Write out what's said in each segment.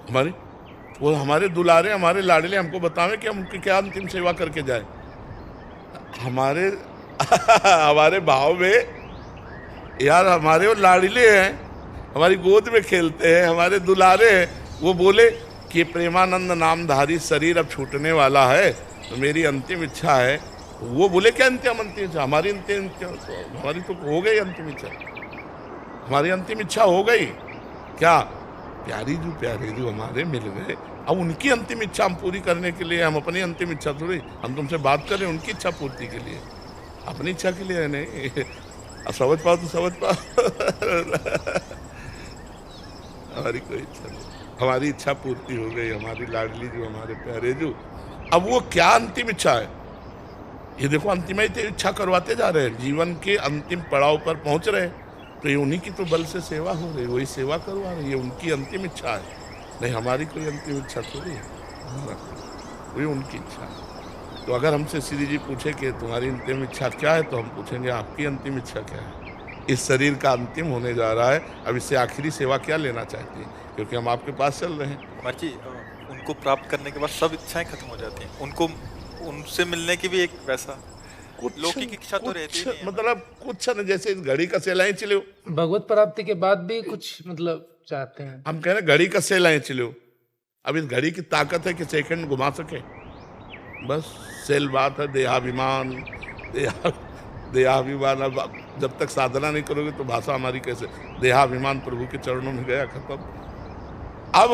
हमारी वो हमारे दुलारे, हमारे लाडले, हमको बतावे कि हम उनकी क्या अंतिम सेवा करके जाए। हमारे हमारे भाव में यार, हमारे वो लाडले हैं, हमारी गोद में खेलते हैं, हमारे दुलारे हैं। वो बोले कि प्रेमानंद नामधारी शरीर अब छूटने वाला है, तो मेरी अंतिम इच्छा है। वो बोले क्या अंतिम इच्छा? हमारी अंतिम इच्छा हमारी तो हो गई अंतिम इच्छा, हमारी अंतिम इच्छा हो गई। क्या प्यारे जो हमारे मिल गए, अब उनकी अंतिम इच्छा हम पूरी करने के लिए, हम अपनी अंतिम इच्छा थोड़ी, हम तुमसे बात करें उनकी इच्छा पूर्ति के लिए, अपनी इच्छा के लिए नहीं। अब समझ पाओ तो समझ पाओ। हमारी कोई इच्छा नहीं, हमारी इच्छा पूर्ति हो गई। हमारी लाडली जो, हमारे प्यारे जो, अब वो क्या अंतिम इच्छा है? ये देखो अंतिम इच्छा करवाते जा रहे हैं, जीवन के अंतिम पड़ाव पर पहुंच रहे हैं, तो ये उन्हीं की तो बल से सेवा हो रही, वही सेवा करवा रही है, उनकी अंतिम इच्छा है। नहीं, हमारी कोई अंतिम इच्छा थोड़ी है, वही उनकी इच्छा है। तो अगर हमसे श्री जी पूछे कि तुम्हारी अंतिम इच्छा क्या है, तो हम पूछेंगे आपकी अंतिम इच्छा क्या है? इस शरीर का अंतिम होने जा रहा है, अब इससे आखिरी सेवा क्या लेना चाहती हैं? क्योंकि हम आपके पास चल रहे हैं। कुमार जी, उनको प्राप्त करने के बाद सब इच्छाएं खत्म हो जाती हैं, उनको उनसे मिलने की भी एक वैसा लौकिक इच्छा तो रहती ही नहीं है। मतलब कुछ न, जैसे इस घड़ी का सेलाएं चलो, भगवत प्राप्ति के बाद भी कुछ मतलब चाहते हैं। हम कह रहे घड़ी का सेलाएं चलो, अब इस घड़ी की ताकत है कि सेकंड घुमा सके, बस सेल बात है। देहाभिमान, देहाभिमान, अब जब तक साधना नहीं करोगे तो भाषा हमारी कैसे? देहाभिमान प्रभु के चरणों में गया, खत्म। अब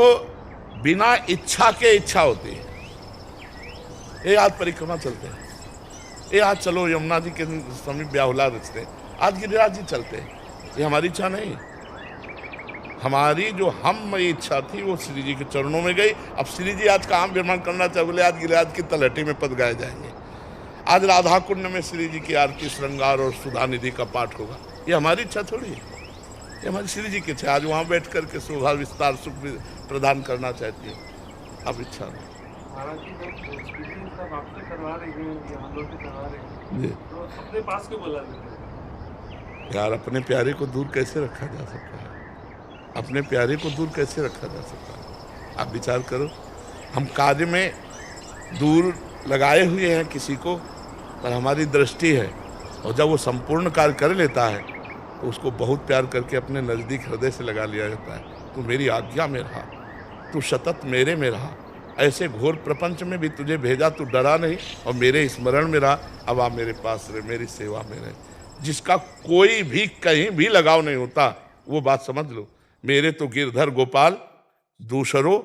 बिना इच्छा के इच्छा होती है। ये आज परिक्रमा चलते हैं, ये आज चलो यमुना जी के समीप ब्याहुला रचते हैं, आज गिरिराज जी चलते हैं, ये हमारी इच्छा नहीं। हमारी जो हम इच्छा थी वो श्री जी के चरणों में गई। अब श्री जी आज काम निर्माण करना चाहे, बोले आज गिरिराज की तलहटी में पद गाए जाएंगे, आज राधा कुंड में श्री जी की आरती, श्रृंगार और सुधा निधि का पाठ होगा, ये हमारी इच्छा थोड़ी है, ये हमारी श्री जी की इच्छा। आज वहाँ बैठ करके शोभा विस्तार सुख प्रदान करना चाहती है, अब इच्छा नहीं। तो अपने पास क्यों बुला लेते हैं? यार, अपने प्यारे को दूर कैसे रखा जा सकता है? अपने प्यारे को दूर कैसे रखा जा सकता है? आप विचार करो, हम कार्य में दूर लगाए हुए हैं किसी को, पर हमारी दृष्टि है, और जब वो संपूर्ण कार्य कर लेता है तो उसको बहुत प्यार करके अपने नज़दीक हृदय से लगा लिया जाता है। तू मेरी आज्ञा में रहा, तू सतत मेरे में रहा, ऐसे घोर प्रपंच में भी तुझे भेजा, तू डरा नहीं और मेरे स्मरण में रहा। अब आप मेरे पास रहे, मेरी सेवा में रहे। जिसका कोई भी कहीं भी लगाव नहीं होता, वो बात समझ लो। मेरे तो गिरधर गोपाल, दूसरों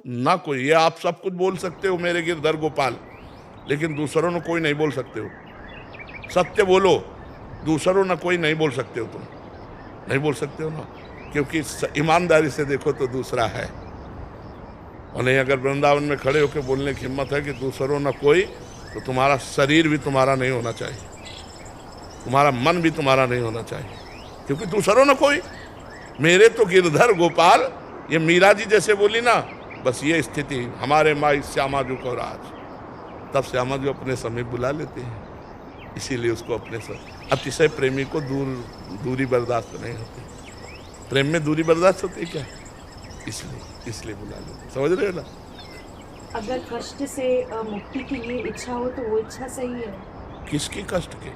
ना कोई। ये आप सब कुछ बोल सकते हो मेरे गिरधर गोपाल, लेकिन दूसरों ने कोई नहीं बोल सकते हो। सत्य बोलो, दूसरों ने कोई नहीं बोल सकते हो, तुम नहीं बोल सकते हो ना, क्योंकि ईमानदारी से देखो तो दूसरा है। और नहीं, अगर वृंदावन में खड़े होकर बोलने की हिम्मत है कि दूसरों न कोई, तो तुम्हारा शरीर भी तुम्हारा नहीं होना चाहिए, तुम्हारा मन भी तुम्हारा नहीं होना चाहिए, क्योंकि दूसरों न कोई। मेरे तो गिरधर गोपाल, ये मीरा जी जैसे बोली ना, बस ये स्थिति हमारे माई श्यामा जी को राज, तब श्यामा जी अपने समीप बुला लेते हैं, इसीलिए उसको अपने साथ। अतिशय प्रेमी को दूरी बर्दाश्त नहीं होती। प्रेम में दूरी बर्दाश्त होती है क्या? इसलिए बुला लेते, समझ रहे हो ना? अगर कष्ट से मुक्ति के लिए इच्छा हो तो वो इच्छा सही है। किसकी कष्ट के?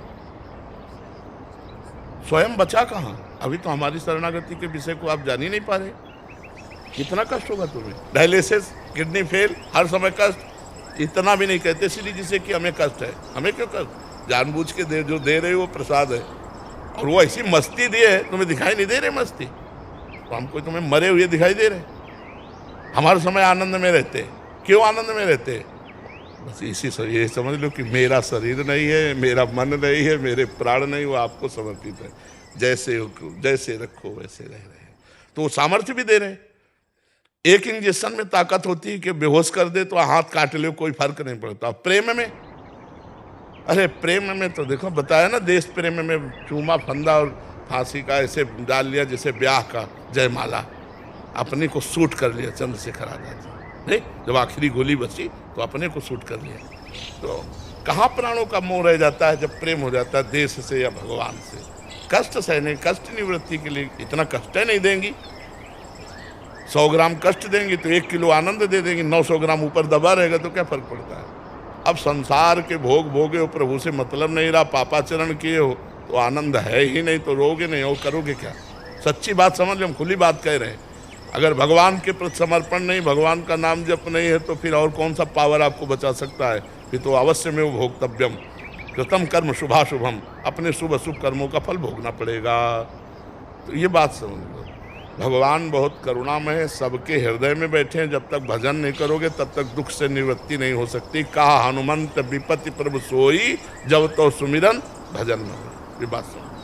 स्वयं बचा कहाँ? अभी तो हमारी शरणागति के विषय को आप जान ही नहीं पा रहे। कितना कष्ट होगा तुम्हें? डायलिसिस, किडनी फेल, हर समय कष्ट। इतना भी नहीं कहते श्री जी से कि हमें कष्ट है। हमें क्यों कष्ट? जानबूझ के जो दे रहे हो वो प्रसाद है, और वो ऐसी मस्ती दी है, तुम्हें दिखाई नहीं दे रहे मस्ती, तो हमको तुम्हें मरे हुए दिखाई दे रहे। हमारे समय आनंद में रहते। क्यों आनंद में रहते? बस इसी से ये समझ लो कि मेरा शरीर नहीं है, मेरा मन नहीं है, मेरे प्राण नहीं, वो आपको समर्पित है। जैसे रखो वैसे रह रहे हैं, तो वो सामर्थ्य भी दे रहे हैं। एक इंजेक्शन में ताकत होती है कि बेहोश कर दे तो हाथ काट ले, कोई फर्क नहीं पड़ता। प्रेम में, अरे प्रेम में तो देखो बताया ना, देश प्रेम में चूमा फंदा और फांसी का ऐसे डाल लिया जैसे ब्याह का जयमाला, अपने को सूट कर लिया चंद्रशेखर आजाद। नहीं, जब आखिरी गोली बची तो अपने को सूट कर लिया। तो कहाँ प्राणों का मोह रह जाता है जब प्रेम हो जाता है देश से या भगवान से। कष्ट सहने, कष्ट निवृत्ति के लिए इतना कष्ट नहीं देंगी। 100 ग्राम कष्ट देंगी तो 1 किलो आनंद दे देंगी, 900 ग्राम ऊपर दबा रहेगा तो क्या फर्क पड़ता है। अब संसार के भोग भोगे हो, प्रभु से मतलब नहीं रहा, पापाचरण किए हो तो आनंद है ही नहीं, तो रोगे नहीं हो, करोगे क्या। सच्ची बात समझ लो, हम खुली बात कह रहे हैं। अगर भगवान के प्रति समर्पण नहीं, भगवान का नाम जप नहीं है तो फिर और कौन सा पावर आपको बचा सकता है। फिर तो अवश्य में वो भोक्तव्यम कृतम कर्म शुभाशुभम, अपने शुभ अशुभ कर्मों का फल भोगना पड़ेगा। तो ये बात समझ लो, भगवान बहुत करुणामय है, सबके हृदय में बैठे हैं। जब तक भजन नहीं करोगे तब तक दुख से निवृत्ति नहीं हो सकती। कहा हनुमंत विपत्ति प्रभु सोई, जब तो सुमिरन भजन न हो। ये बात समझ।